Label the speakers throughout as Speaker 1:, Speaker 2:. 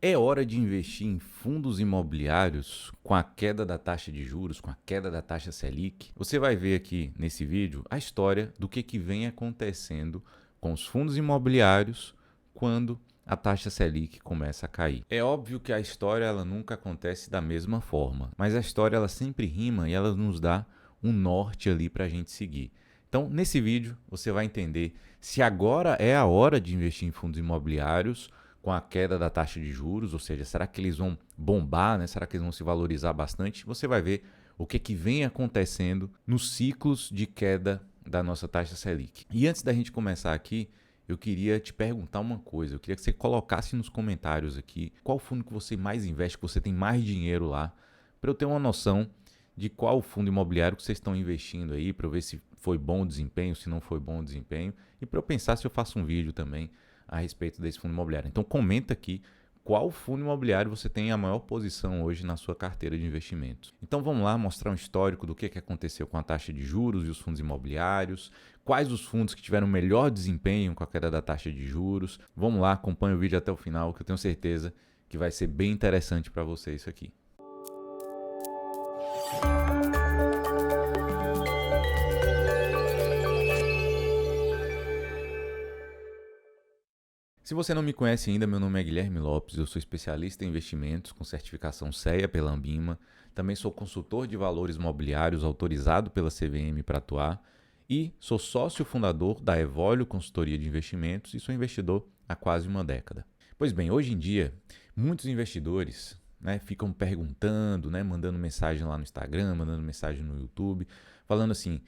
Speaker 1: É hora de investir em fundos imobiliários com a queda da taxa de juros, com a queda da taxa Selic? Você vai ver aqui nesse vídeo a história do que vem acontecendo com os fundos imobiliários quando a taxa Selic começa a cair. É óbvio que a história ela nunca acontece da mesma forma, mas a história ela sempre rima e ela nos dá um norte ali para a gente seguir. Então, nesse vídeo, você vai entender se agora é a hora de investir em fundos imobiliários com a queda da taxa de juros, ou seja, será que eles vão bombar, né? Será que eles vão se valorizar bastante? Você vai ver o que vem acontecendo nos ciclos de queda da nossa taxa Selic. E antes da gente começar aqui, eu queria te perguntar uma coisa. Eu queria que você colocasse nos comentários aqui qual fundo que você mais investe, que você tem mais dinheiro lá, para eu ter uma noção de qual fundo imobiliário que vocês estão investindo aí, para eu ver se foi bom o desempenho, se não foi bom o desempenho, e para eu pensar se eu faço um vídeo também a respeito desse fundo imobiliário. Então comenta aqui qual fundo imobiliário você tem a maior posição hoje na sua carteira de investimentos. Então vamos lá mostrar um histórico do que aconteceu com a taxa de juros e os fundos imobiliários, quais os fundos que tiveram melhor desempenho com a queda da taxa de juros. Vamos lá, acompanha o vídeo até o final que eu tenho certeza que vai ser bem interessante para você isso aqui. Se você não me conhece ainda, meu nome é Guilherme Lopes, eu sou especialista em investimentos com certificação CEA pela Anbima, também sou consultor de valores mobiliários autorizado pela CVM para atuar e sou sócio fundador da Evolio Consultoria de Investimentos e sou investidor há quase uma década. Pois bem, hoje em dia, muitos investidores ficam perguntando, mandando mensagem lá no Instagram, mandando mensagem no YouTube, falando assim,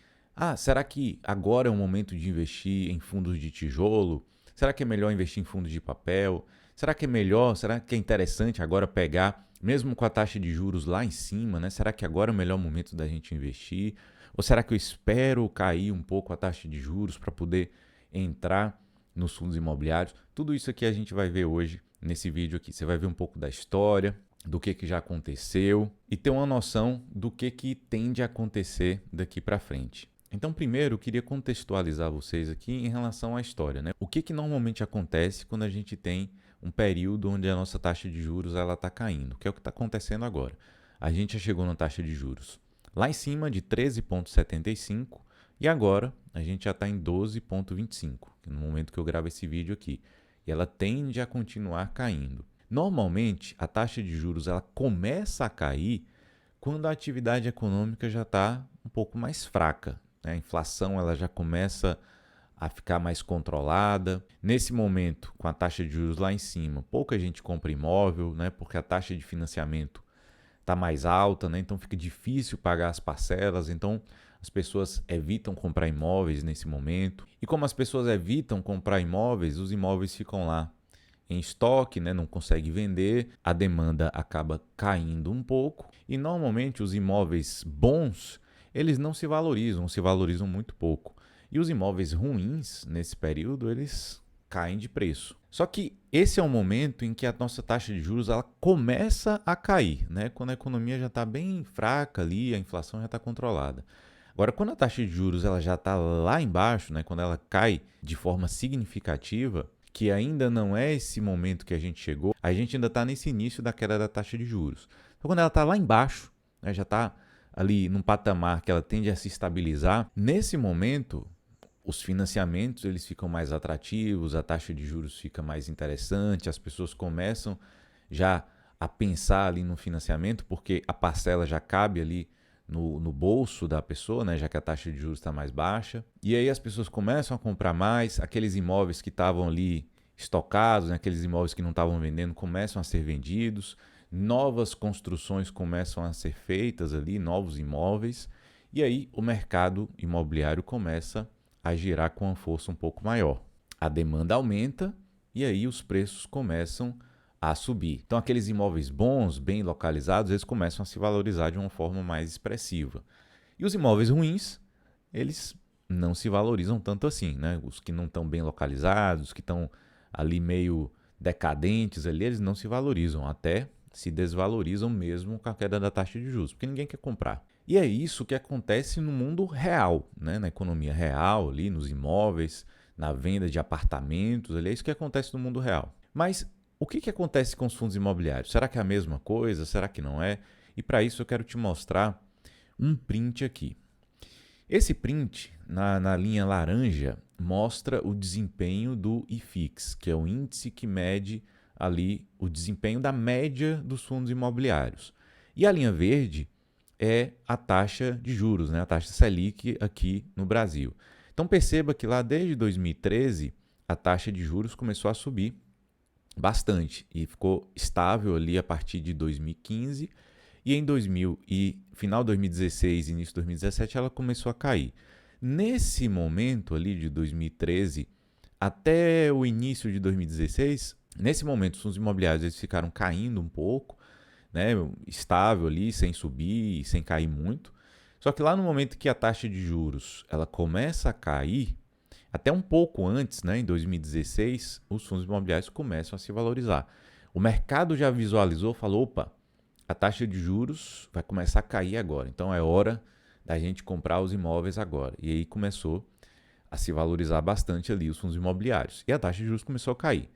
Speaker 1: será que agora é o momento de investir em fundos de tijolo? Será que é melhor investir em fundos de papel? Será que é interessante agora pegar, mesmo com a taxa de juros lá em cima, né? Será que agora é o melhor momento da gente investir? Ou será que eu espero cair um pouco a taxa de juros para poder entrar nos fundos imobiliários? Tudo isso aqui a gente vai ver hoje nesse vídeo aqui. Você vai ver um pouco da história, do que já aconteceu e ter uma noção do que tende a acontecer daqui para frente. Então, primeiro, eu queria contextualizar vocês aqui em relação à história, né? O que normalmente acontece quando a gente tem um período onde a nossa taxa de juros está caindo, que é o que está acontecendo agora. A gente já chegou na taxa de juros lá em cima de 13,75 e agora a gente já está em 12,25, no momento que eu gravo esse vídeo aqui. E ela tende a continuar caindo. Normalmente, a taxa de juros ela começa a cair quando a atividade econômica já está um pouco mais fraca. A inflação ela já começa a ficar mais controlada. Nesse momento, com a taxa de juros lá em cima, pouca gente compra imóvel, porque a taxa de financiamento está mais alta, então fica difícil pagar as parcelas, então as pessoas evitam comprar imóveis nesse momento. E como as pessoas evitam comprar imóveis, os imóveis ficam lá em estoque, não consegue vender, a demanda acaba caindo um pouco e normalmente os imóveis bons eles não se valorizam muito pouco. E os imóveis ruins, nesse período, eles caem de preço. Só que esse é o momento em que a nossa taxa de juros ela começa a cair, quando a economia já está bem fraca ali, a inflação já está controlada. Agora, quando a taxa de juros ela já está lá embaixo, quando ela cai de forma significativa, que ainda não é esse momento que a gente chegou, a gente ainda está nesse início da queda da taxa de juros. Então, quando ela está lá embaixo, já está ali num patamar que ela tende a se estabilizar, nesse momento os financiamentos eles ficam mais atrativos, a taxa de juros fica mais interessante, as pessoas começam já a pensar ali no financiamento, porque a parcela já cabe ali no bolso da pessoa, já que a taxa de juros está mais baixa. E aí as pessoas começam a comprar mais, aqueles imóveis que estavam ali estocados, aqueles imóveis que não estavam vendendo, começam a ser vendidos, novas construções começam a ser feitas ali, novos imóveis, e aí o mercado imobiliário começa a girar com uma força um pouco maior. A demanda aumenta e aí os preços começam a subir. Então aqueles imóveis bons, bem localizados, eles começam a se valorizar de uma forma mais expressiva. E os imóveis ruins, eles não se valorizam tanto assim, Os que não estão bem localizados, os que estão ali meio decadentes ali, eles não se valorizam, até se desvalorizam mesmo com a queda da taxa de juros, porque ninguém quer comprar. E é isso que acontece no mundo real, na economia real, ali nos imóveis, na venda de apartamentos, ali, é isso que acontece no mundo real. Mas o que acontece com os fundos imobiliários? Será que é a mesma coisa? Será que não é? E para isso eu quero te mostrar um print aqui. Esse print, na linha laranja, mostra o desempenho do IFIX, que é o índice que mede ali o desempenho da média dos fundos imobiliários. E a linha verde é a taxa de juros, né? A taxa Selic aqui no Brasil. Então perceba que lá desde 2013 a taxa de juros começou a subir bastante e ficou estável ali a partir de 2015 e em final de 2016 e início de 2017 ela começou a cair. Nesse momento ali de 2013 até o início de 2016, nesse momento os fundos imobiliários eles ficaram caindo um pouco, né, estável ali, sem subir, sem cair muito. Só que lá no momento que a taxa de juros ela começa a cair, até um pouco antes, né, em 2016, os fundos imobiliários começam a se valorizar. O mercado já visualizou, falou, opa, a taxa de juros vai começar a cair agora, então é hora da gente comprar os imóveis agora. E aí começou a se valorizar bastante ali os fundos imobiliários. E a taxa de juros começou a cair.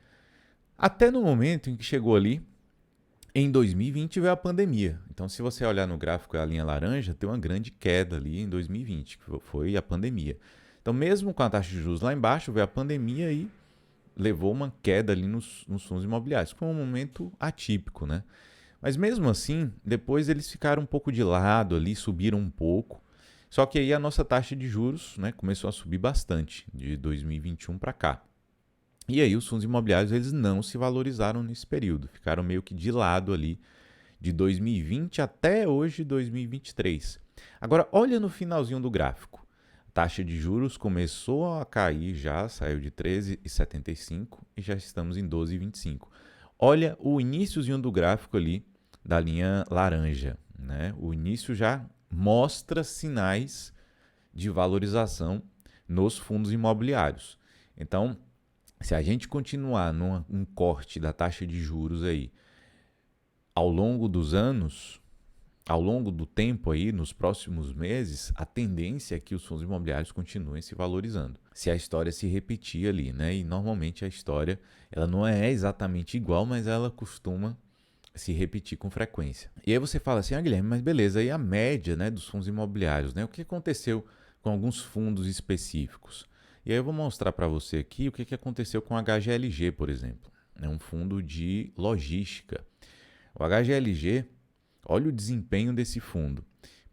Speaker 1: Até no momento em que chegou ali, em 2020 veio a pandemia. Então, se você olhar no gráfico, a linha laranja tem uma grande queda ali em 2020, que foi a pandemia. Então, mesmo com a taxa de juros lá embaixo, veio a pandemia e levou uma queda ali nos fundos imobiliários. Foi um momento atípico, né? Mas mesmo assim, depois eles ficaram um pouco de lado ali, subiram um pouco. Só que aí a nossa taxa de juros, né, começou a subir bastante de 2021 para cá. E aí os fundos imobiliários eles não se valorizaram nesse período, ficaram meio que de lado ali de 2020 até hoje, 2023. Agora, olha no finalzinho do gráfico. A taxa de juros começou a cair já, saiu de 13,75 e já estamos em 12,25. Olha o iniciozinho do gráfico ali da linha laranja, né? O início já mostra sinais de valorização nos fundos imobiliários. Então, se a gente continuar num corte da taxa de juros aí ao longo dos anos, ao longo do tempo aí, nos próximos meses, a tendência é que os fundos imobiliários continuem se valorizando. Se a história se repetir ali, né? E normalmente a história, ela não é exatamente igual, mas ela costuma se repetir com frequência. E aí você fala assim, Guilherme, mas beleza, e a média, né, dos fundos imobiliários, né? O que aconteceu com alguns fundos específicos? E aí eu vou mostrar para você aqui o que aconteceu com o HGLG, por exemplo. É um fundo de logística. O HGLG, olha o desempenho desse fundo.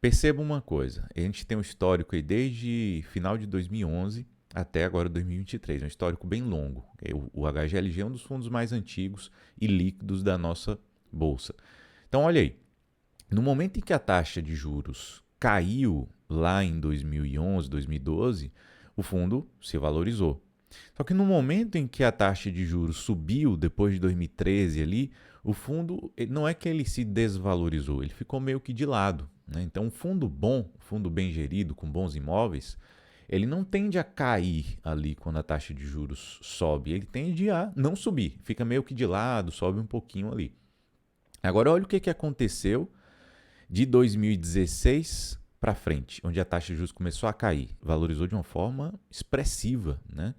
Speaker 1: Perceba uma coisa, a gente tem um histórico aí desde final de 2011 até agora 2023, um histórico bem longo. O HGLG é um dos fundos mais antigos e líquidos da nossa bolsa. Então, olha aí, no momento em que a taxa de juros caiu lá em 2011, 2012, o fundo se valorizou. Só que no momento em que a taxa de juros subiu, depois de 2013 ali, o fundo, não é que ele se desvalorizou, ele ficou meio que de lado, né? Então, um fundo bom, um fundo bem gerido, com bons imóveis, ele não tende a cair ali quando a taxa de juros sobe, ele tende a não subir, fica meio que de lado, sobe um pouquinho ali. Agora, olha o que aconteceu de 2016 para frente, onde a taxa de juros começou a cair, valorizou de uma forma expressiva, né?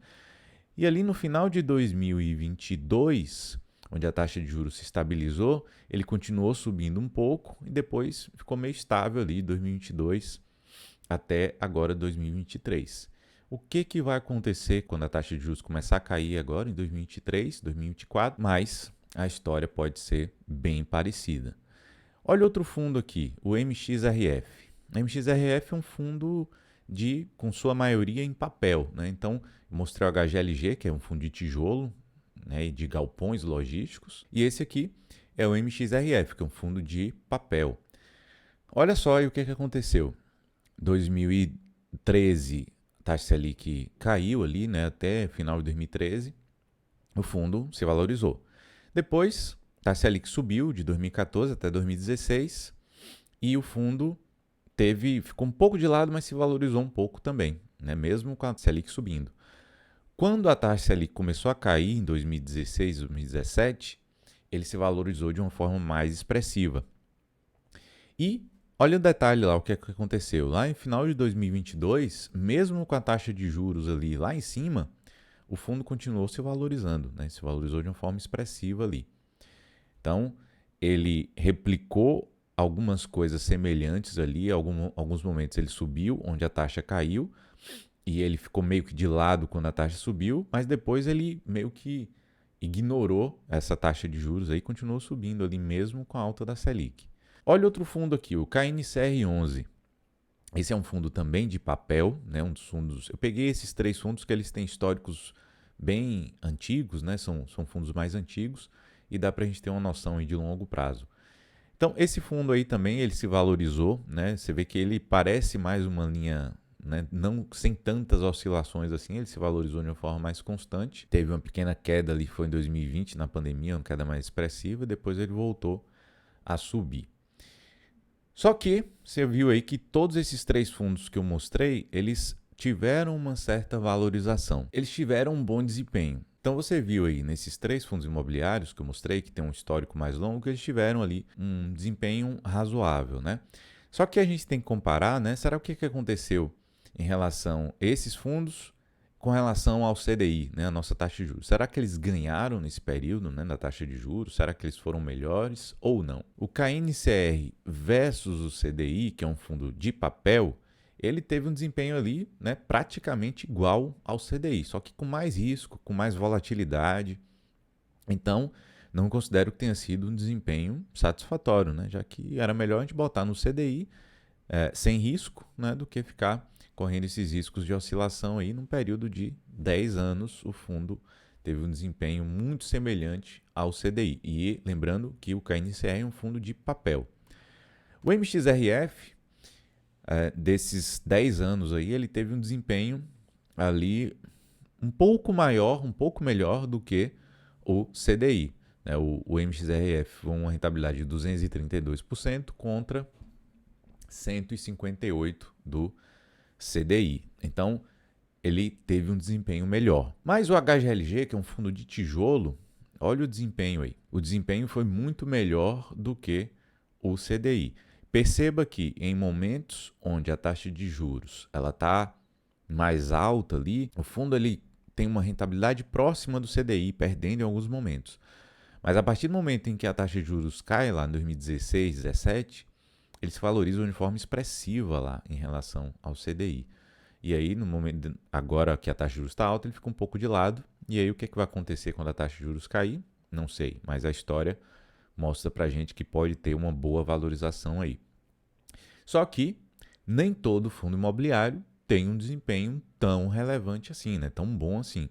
Speaker 1: E ali no final de 2022, onde a taxa de juros se estabilizou, ele continuou subindo um pouco e depois ficou meio estável ali, 2022 até agora 2023. O que vai acontecer quando a taxa de juros começar a cair agora em 2023, 2024? Mas a história pode ser bem parecida. Olha outro fundo aqui, o MXRF. O MXRF é um fundo com sua maioria em papel, né? Então, eu mostrei o HGLG, que é um fundo de tijolo, né, e de galpões logísticos. E esse aqui é o MXRF, que é um fundo de papel. Olha só aí o que aconteceu. 2013, a taxa Selic caiu ali, né, até final de 2013. O fundo se valorizou. Depois, a taxa Selic subiu de 2014 até 2016 e o fundo ficou um pouco de lado, mas se valorizou um pouco também, né? Mesmo com a Selic subindo. Quando a taxa Selic começou a cair em 2016, 2017, ele se valorizou de uma forma mais expressiva. E olha o detalhe lá, o que aconteceu. Lá em final de 2022, mesmo com a taxa de juros ali lá em cima, o fundo continuou se valorizando, né? Se valorizou de uma forma expressiva ali. Então, ele replicou algumas coisas semelhantes ali, alguns momentos ele subiu, onde a taxa caiu, e ele ficou meio que de lado quando a taxa subiu, mas depois ele meio que ignorou essa taxa de juros aí, continuou subindo ali mesmo com a alta da Selic. Olha outro fundo aqui, o KNCR11. Esse é um fundo também de papel, né? Um dos fundos. Eu peguei esses 3 fundos que eles têm históricos bem antigos, né? São fundos mais antigos e dá para a gente ter uma noção aí de longo prazo. Então, esse fundo aí também ele se valorizou, né? Você vê que ele parece mais uma linha, né? Não sem tantas oscilações assim, ele se valorizou de uma forma mais constante. Teve uma pequena queda ali, foi em 2020, na pandemia, uma queda mais expressiva, depois ele voltou a subir. Só que você viu aí que todos esses 3 fundos que eu mostrei, eles tiveram uma certa valorização. Eles tiveram um bom desempenho. Então você viu aí nesses 3 fundos imobiliários que eu mostrei, que tem um histórico mais longo, que eles tiveram ali um desempenho razoável, né? Só que a gente tem que comparar, né? Será o que aconteceu em relação a esses fundos com relação ao CDI, né, a nossa taxa de juros? Será que eles ganharam nesse período, né, da taxa de juros? Será que eles foram melhores ou não? O KNCR versus o CDI, que é um fundo de papel, ele teve um desempenho ali, né, praticamente igual ao CDI, só que com mais risco, com mais volatilidade. Então, não considero que tenha sido um desempenho satisfatório, né, já que era melhor a gente botar no CDI sem risco, né, do que ficar correndo esses riscos de oscilação aí num período de 10 anos. O fundo teve um desempenho muito semelhante ao CDI. E lembrando que o KNCR é um fundo de papel. O MXRF, desses 10 anos aí, ele teve um desempenho ali um pouco maior, um pouco melhor do que o CDI. Né? O MXRF foi uma rentabilidade de 232% contra 158% do CDI. Então, ele teve um desempenho melhor. Mas o HGLG, que é um fundo de tijolo, olha o desempenho aí. O desempenho foi muito melhor do que o CDI. Perceba que em momentos onde a taxa de juros ela está mais alta ali, o fundo ele tem uma rentabilidade próxima do CDI, perdendo em alguns momentos. Mas a partir do momento em que a taxa de juros cai lá em 2016, 2017, eles se valorizam de forma expressiva lá em relação ao CDI. E aí, no momento, agora que a taxa de juros está alta, ele fica um pouco de lado. E aí, o que vai acontecer quando a taxa de juros cair? Não sei, mas a história mostra pra gente que pode ter uma boa valorização aí. Só que nem todo fundo imobiliário tem um desempenho tão relevante assim, né? Tão bom assim.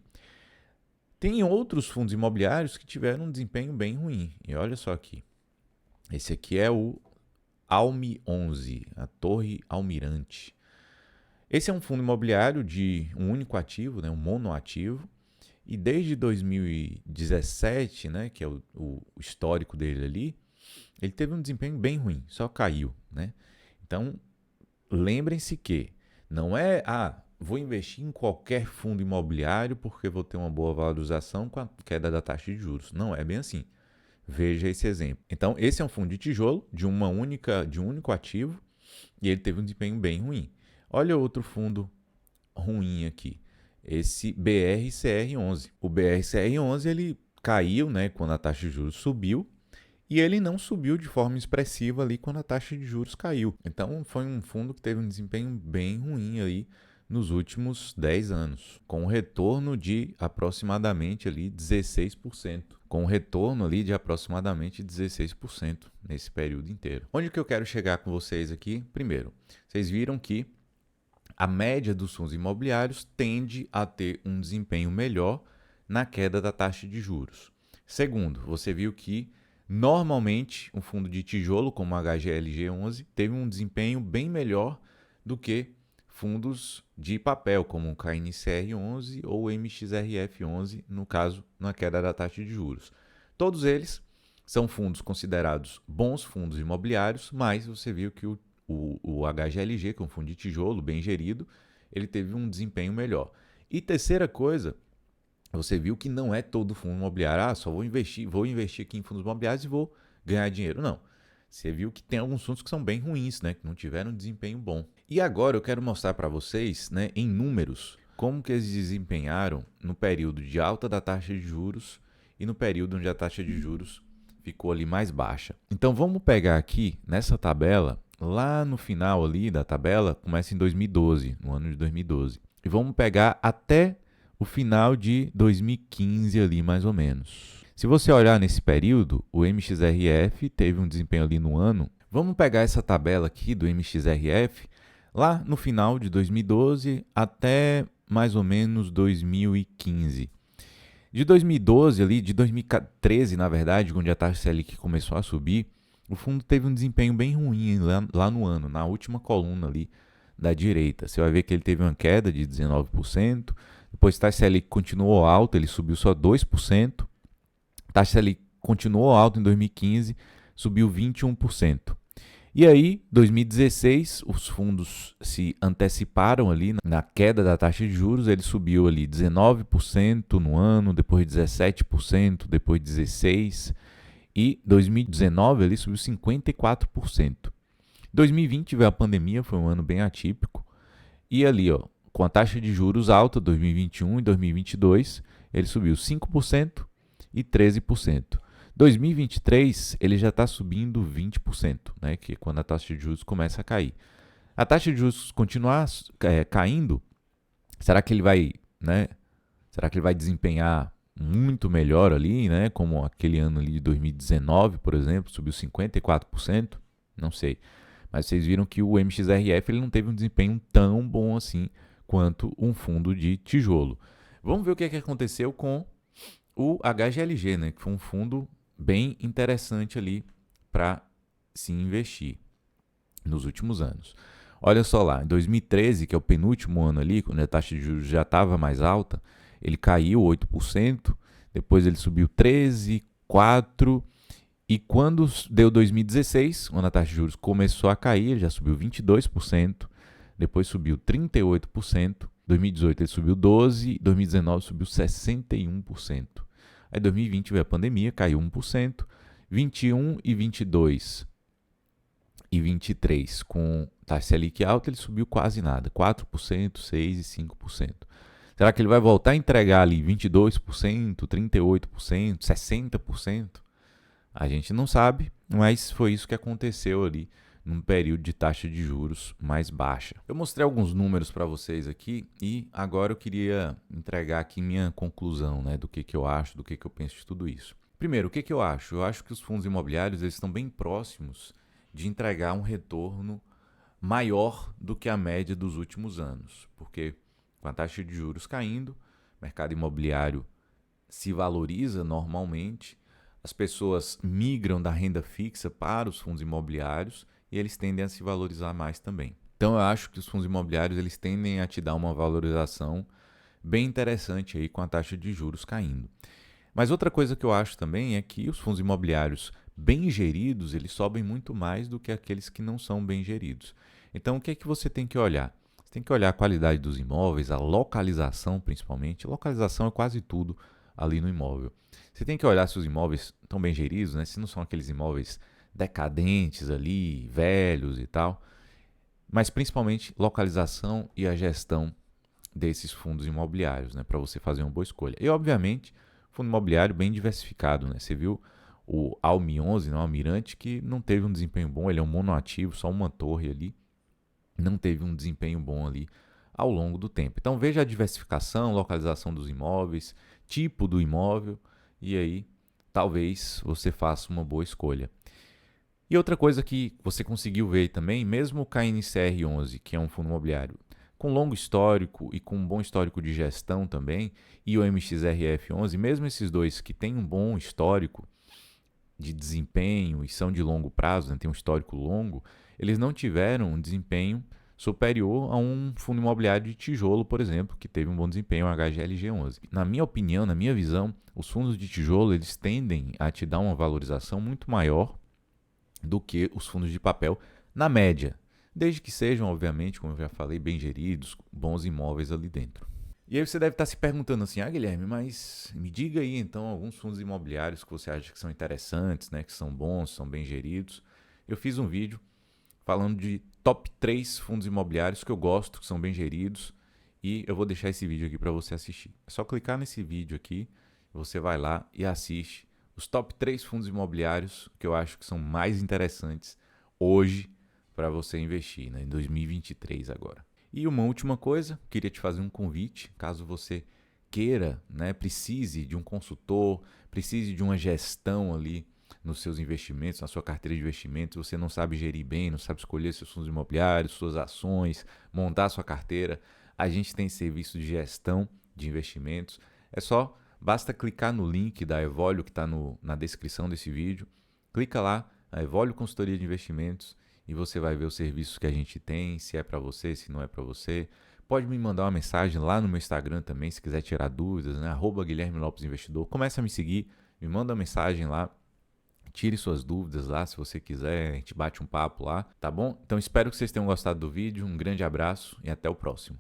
Speaker 1: Tem outros fundos imobiliários que tiveram um desempenho bem ruim. E olha só aqui. Esse aqui é o Almi 11, a Torre Almirante. Esse é um fundo imobiliário de um único ativo, né, um monoativo, e desde 2017, né, que é o histórico dele ali, ele teve um desempenho bem ruim, só caiu. Né? Então, lembrem-se que não é, vou investir em qualquer fundo imobiliário porque vou ter uma boa valorização com a queda da taxa de juros. Não é bem assim. Veja esse exemplo. Então, esse é um fundo de tijolo de um único ativo e ele teve um desempenho bem ruim. Olha outro fundo ruim aqui, esse BRCR11. O BRCR11 ele caiu, né, quando a taxa de juros subiu e ele não subiu de forma expressiva ali quando a taxa de juros caiu. Então, foi um fundo que teve um desempenho bem ruim aí nos últimos 10 anos, com um retorno de aproximadamente ali 16%. Com um retorno ali de aproximadamente 16% nesse período inteiro. Onde que eu quero chegar com vocês aqui? Primeiro, vocês viram que a média dos fundos imobiliários tende a ter um desempenho melhor na queda da taxa de juros. Segundo, você viu que normalmente um fundo de tijolo como o HGLG11 teve um desempenho bem melhor do que fundos de papel, como o KNCR11 ou o MXRF11, no caso, na queda da taxa de juros. Todos eles são fundos considerados bons fundos imobiliários, mas você viu que o HGLG, que é um fundo de tijolo bem gerido, ele teve um desempenho melhor. E terceira coisa, você viu que não é todo fundo imobiliário, só vou investir aqui em fundos imobiliários e vou ganhar dinheiro. Não. Você viu que tem alguns fundos que são bem ruins, né? Que não tiveram um desempenho bom. E agora eu quero mostrar para vocês, né, em números, como que eles desempenharam no período de alta da taxa de juros e no período onde a taxa de juros ficou ali mais baixa. Então vamos pegar aqui nessa tabela, lá no final ali da tabela, começa em 2012, no ano de 2012. E vamos pegar até o final de 2015 ali, mais ou menos. Se você olhar nesse período, o MXRF teve um desempenho ali no ano. Vamos pegar essa tabela aqui do MXRF, lá no final de 2012 até mais ou menos 2015. De 2012 ali, de 2013 na verdade, onde a taxa Selic começou a subir, o fundo teve um desempenho bem ruim lá no ano, na última coluna ali da direita. Você vai ver que ele teve uma queda de 19%, depois a taxa Selic continuou alta, ele subiu só 2%, a taxa Selic continuou alta em 2015, subiu 21%. E aí, 2016, os fundos se anteciparam ali na queda da taxa de juros, ele subiu ali 19% no ano, depois 17%, depois 16%, e 2019 ele subiu 54%. 2020 veio a pandemia, foi um ano bem atípico, e ali, ó, com a taxa de juros alta, 2021 e 2022, ele subiu 5% e 13%. 2023 ele já está subindo 20%, né, que é quando a taxa de juros começa a cair. A taxa de juros continuar caindo, será que ele vai, né, será que ele vai desempenhar muito melhor ali, né, como aquele ano ali de 2019, por exemplo, subiu 54%? Não sei. Mas vocês viram que o MXRF ele não teve um desempenho tão bom assim quanto um fundo de tijolo. Vamos ver o que aconteceu com o HGLG, né, que foi um fundo bem interessante ali para se investir nos últimos anos. Olha só lá, em 2013, que é o penúltimo ano ali, quando a taxa de juros já estava mais alta, ele caiu 8%, depois ele subiu 13%, 4%, e quando deu 2016, quando a taxa de juros começou a cair, ele já subiu 22%, depois subiu 38%, 2018 ele subiu 12%, 2019 subiu 61%. Aí 2020 veio a pandemia, caiu 1%, 21 e 22 e 23 com taxa Selic alta, ele subiu quase nada, 4%, 6% e 5%. Será que ele vai voltar a entregar ali 22%, 38%, 60%? A gente não sabe, mas foi isso que aconteceu ali num período de taxa de juros mais baixa. Eu mostrei alguns números para vocês aqui e agora eu queria entregar aqui minha conclusão, né, do que eu acho, do que eu penso de tudo isso. Primeiro, o que eu acho? Eu acho que os fundos imobiliários eles estão bem próximos de entregar um retorno maior do que a média dos últimos anos, porque com a taxa de juros caindo, o mercado imobiliário se valoriza normalmente, as pessoas migram da renda fixa para os fundos imobiliários e eles tendem a se valorizar mais também. Então eu acho que os fundos imobiliários eles tendem a te dar uma valorização bem interessante aí com a taxa de juros caindo. Mas outra coisa que eu acho também é que os fundos imobiliários bem geridos, eles sobem muito mais do que aqueles que não são bem geridos. Então o que é que você tem que olhar? Você tem que olhar a qualidade dos imóveis, a localização principalmente. Localização é quase tudo ali no imóvel. Você tem que olhar se os imóveis estão bem geridos, né? Se não são aqueles imóveis decadentes ali, velhos e tal, mas principalmente localização e a gestão desses fundos imobiliários, né, para você fazer uma boa escolha. E obviamente, fundo imobiliário bem diversificado, né? Você viu o Almi 11, né, o Almirante, que não teve um desempenho bom, ele é um monoativo, só uma torre ali, não teve um desempenho bom ali ao longo do tempo. Então veja a diversificação, localização dos imóveis, tipo do imóvel, e aí talvez você faça uma boa escolha. E outra coisa que você conseguiu ver também, mesmo o KNCR11, que é um fundo imobiliário com longo histórico e com um bom histórico de gestão também, e o MXRF11, mesmo esses dois que têm um bom histórico de desempenho e são de longo prazo, né, tem um histórico longo, eles não tiveram um desempenho superior a um fundo imobiliário de tijolo, por exemplo, que teve um bom desempenho, o HGLG11. Na minha opinião, na minha visão, os fundos de tijolo eles tendem a te dar uma valorização muito maior do que os fundos de papel na média, desde que sejam, obviamente, como eu já falei, bem geridos, bons imóveis ali dentro. E aí você deve estar se perguntando assim, Guilherme, mas me diga aí então alguns fundos imobiliários que você acha que são interessantes, né, que são bons, são bem geridos. Eu fiz um vídeo falando de top 3 fundos imobiliários que eu gosto, que são bem geridos e eu vou deixar esse vídeo aqui para você assistir. É só clicar nesse vídeo aqui, você vai lá e assiste os top 3 fundos imobiliários que eu acho que são mais interessantes hoje para você investir, né, em 2023 agora. E uma última coisa, queria te fazer um convite, caso você queira, né, precise de um consultor, precise de uma gestão ali nos seus investimentos, na sua carteira de investimentos, você não sabe gerir bem, não sabe escolher seus fundos imobiliários, suas ações, montar sua carteira, a gente tem serviço de gestão de investimentos. Basta clicar no link da Evolio que está na descrição desse vídeo, clica lá, a Evolio Consultoria de Investimentos, e você vai ver os serviços que a gente tem, se é para você, se não é para você. Pode me mandar uma mensagem lá no meu Instagram também, se quiser tirar dúvidas, né? @Guilherme Lopes Investidor. Começa a me seguir, me manda uma mensagem lá, tire suas dúvidas lá, se você quiser, a gente bate um papo lá, tá bom? Então espero que vocês tenham gostado do vídeo, um grande abraço e até o próximo.